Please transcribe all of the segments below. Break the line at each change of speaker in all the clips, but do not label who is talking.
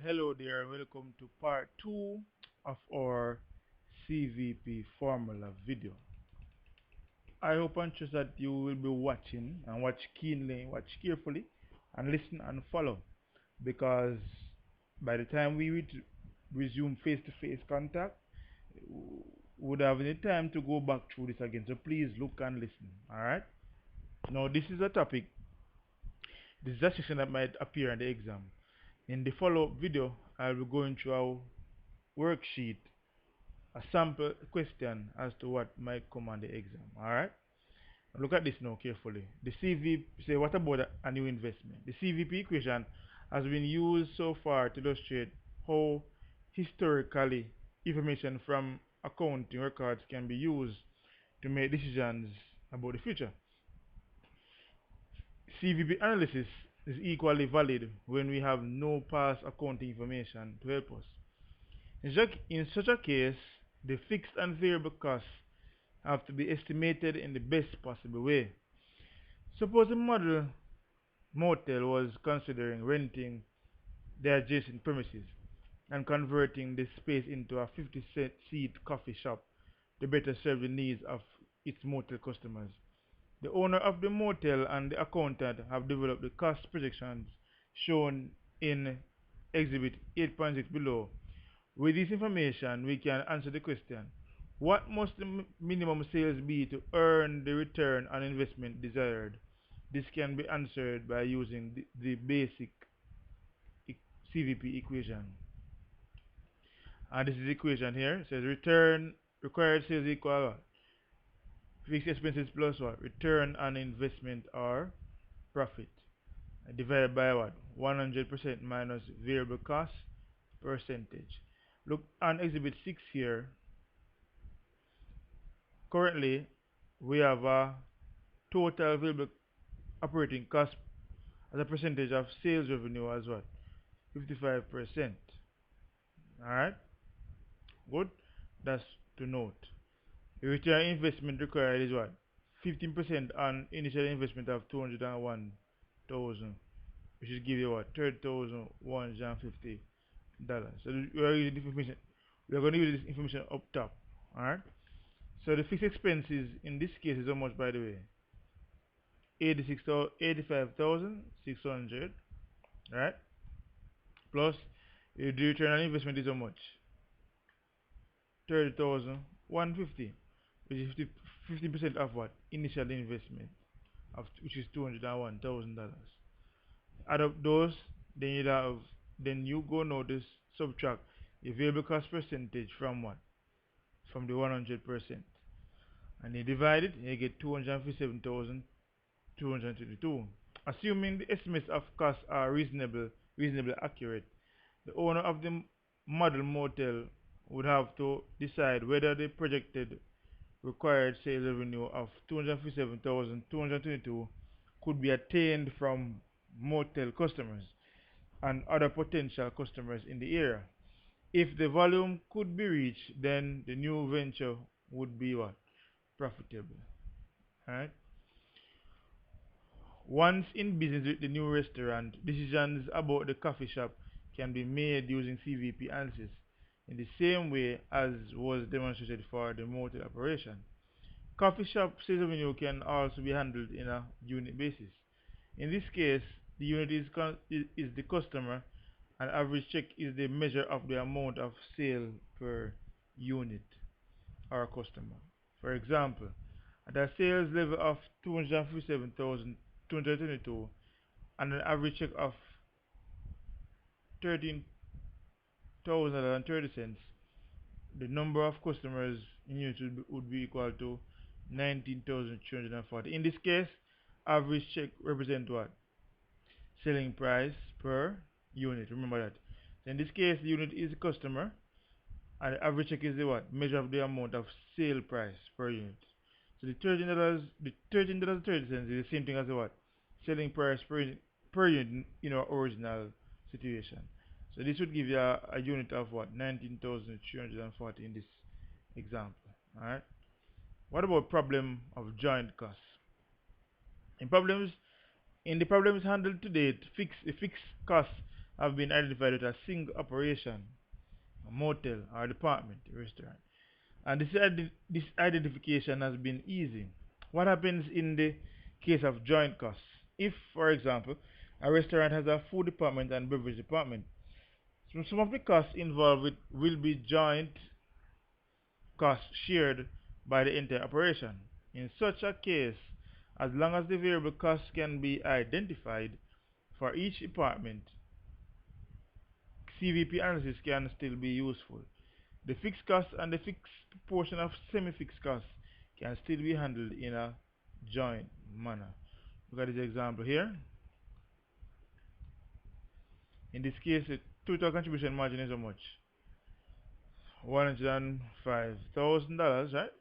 Hello there, welcome to part 2 of our CVP formula video. I hope and trust that you will be watching and watch keenly, watch carefully, and listen and follow because by the time we resume face to face contact, we would have any time to go back through this again. So please look and listen. Alright? Now, this is a topic, this is a section that might appear in the exam. In the follow up video, I'll be going through our worksheet, a sample question as to what might come on the exam. Alright? Look at this now carefully. The CVP, say what about a new investment? The CVP equation has been used so far to illustrate how historically information from accounting records can be used to make decisions about the future. CVP analysis is equally valid when we have no past accounting information to help us. In such a case, the fixed and variable costs have to be estimated in the best possible way. Suppose a model motel was considering renting the adjacent premises and converting the space into a 50-seat coffee shop to better serve the needs of its motel customers. The owner of the motel and the accountant have developed the cost projections shown in Exhibit 8.6 below. With this information, we can answer the question: what must the minimum sales be to earn the return on investment desired? This can be answered by using the basic CVP equation. And this is the equation here. It says return required sales equal what? Fixed expenses plus what? Return on investment or profit. Divided by what? 100% minus variable cost percentage. Look on exhibit 6 here. Currently, we have a total available operating cost as a percentage of sales revenue as what? 55%. Alright? Good? That's to note. The return on investment required is what? 15% on initial investment of 201,000, which is give you what? $30,150. So we are using this information. We are going to use this information up top. Alright? So the fixed expenses in this case is how much, by the way? 85,600, right? Plus the return on investment is how much? 30,150, which is 15% of what? Initial investment, of which is $201,000. Add up those, then you go notice subtract the variable cost percentage from what? From the 100%, and you divide it, and you get 257,222. Assuming the estimates of costs are reasonably accurate, the owner of the model motel would have to decide whether the projected required sales revenue of 257,222 could be attained from motel customers and other potential customers in the area. If the volume could be reached, then the new venture would be what? Profitable. Alright? Once in business with the new restaurant, decisions about the coffee shop can be made using CVP analysis in the same way as was demonstrated for the motel operation. Coffee shop sales revenue can also be handled in a unit basis. In this case, the unit is the customer, and average check is the measure of the amount of sale per unit or customer. For example, at a sales level of 257,222 and an average check of $13,030, the number of customers in units would be equal to 19,340. In this case, average check represent what? Selling price per unit. Remember that. So in this case, the unit is the customer, and the average check is the what? Measure of the amount of sale price per unit. So the $13.30 is the same thing as the what? Selling price per unit in our original situation. So this would give you a unit of what? 19,340 in this example. Alright. What about problem of joint costs? In the problems handled to date, the fixed costs have been identified with a single operation, a motel or department, a restaurant. And this identification has been easy. What happens in the case of joint costs? If, for example, a restaurant has a food department and beverage department, so some of the costs involved will be joint costs shared by the entire operation. In such a case, as long as the variable costs can be identified for each department, CVP analysis can still be useful. The fixed costs and the fixed portion of semi-fixed costs can still be handled in a joint manner. Look at this example here. In this case, the total contribution margin is how much? $105,000, right?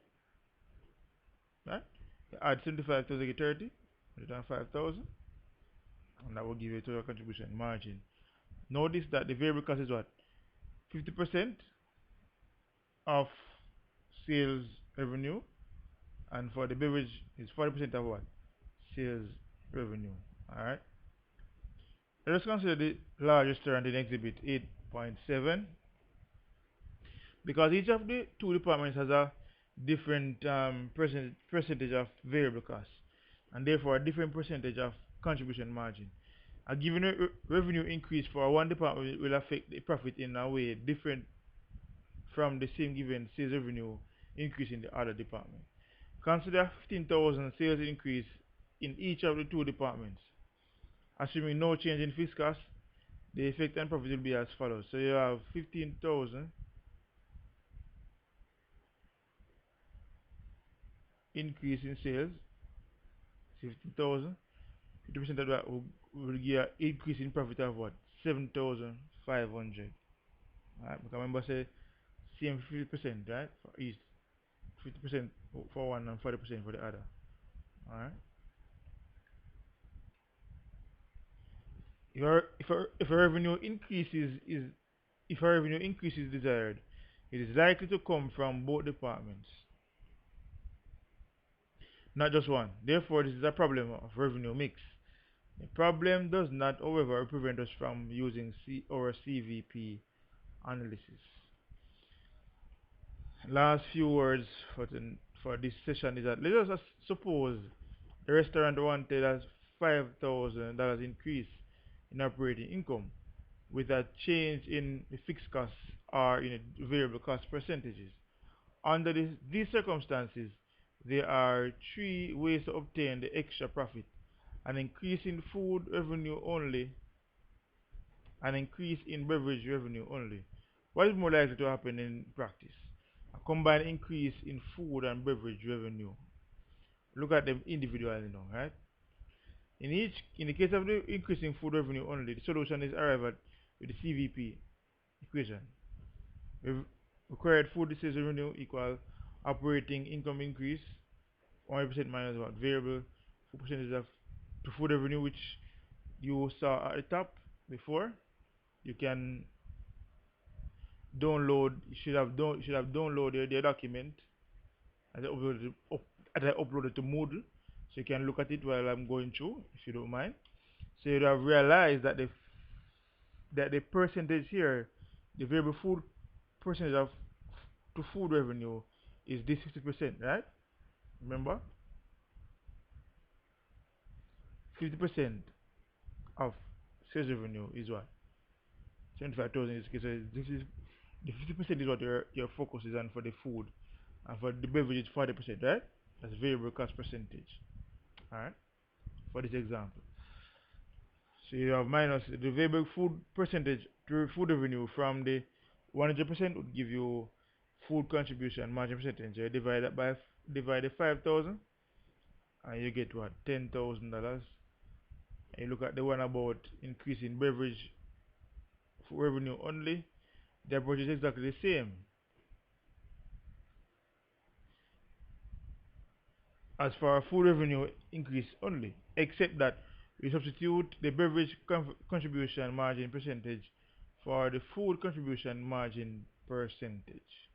Right? Add 75,000 to 30, 105,000, and that will give you a total contribution margin. Notice that the variable cost is what? 50% of sales revenue, and for the beverage is 40% of what? Sales revenue. Alright. Let us consider the large restaurant in exhibit 8.7, because each of the two departments has a different percentage of variable costs, and therefore a different percentage of contribution margin. A given revenue increase for one department will affect the profit in a way different from the same given sales revenue increase in the other department. Consider 15,000 sales increase in each of the two departments. Assuming no change in fixed costs, the effect on profit will be as follows. So you have 15,000 increase in sales, 15,000. 50% of that will give an increase in profit of what? 7,500. Alright, remember say same 50%, right? For each 50% for one and 40% for the other. Alright. If a revenue increases is if a revenue increase is desired, it is likely to come from both departments, not just one. Therefore, this is a problem of revenue mix. The problem does not, however, prevent us from using our CVP analysis. Last few words for this session is that let us suppose the restaurant wanted a $5,000 increase in operating income with a change in the fixed costs or in the variable cost percentages. Under these circumstances, there are three ways to obtain the extra profit: an increase in food revenue only, an increase in beverage revenue only. What is more likely to happen in practice? A combined increase in food and beverage revenue. Look at them individually now, right? In the case of the increase in food revenue only, the solution is arrived at with the CVP equation. Required food sales revenue equal operating income increase 100% minus what? Variable 4% of to food revenue, which you saw at the top before. You can download. You should have downloaded the document as I uploaded to Moodle, so you can look at it while I'm going through, if you don't mind. So you have realized that the percentage here, the variable food percentage of to food revenue is this 50%, right? Remember, 50% of sales revenue is what? 75,000 in this case. So this is the 50% is what your focus is on for the food, and for the beverage 40%, right? That's variable cost percentage. Alright, for this example. So you have minus the variable food percentage to food revenue from the 100% would give you food contribution margin percentage. You divide that by divide the 5,000 and you get what? $10,000. And you look at the one about increasing beverage revenue only, the approach is exactly the same as for food revenue increase only, except that we substitute the beverage contribution margin percentage for the food contribution margin percentage,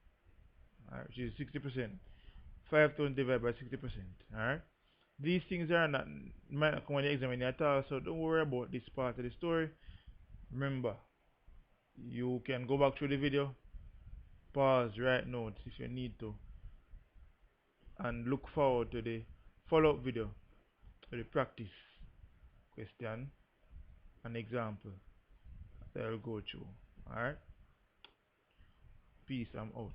which is 60%. 5,000 divided by 60%. Alright, these things are not might not come when you examine at all, so don't worry about this part of the story. Remember, you can go back through the video, pause, write notes if you need to, and look forward to the follow-up video to the practice question and example that I'll go through. Alright? Peace, I'm out.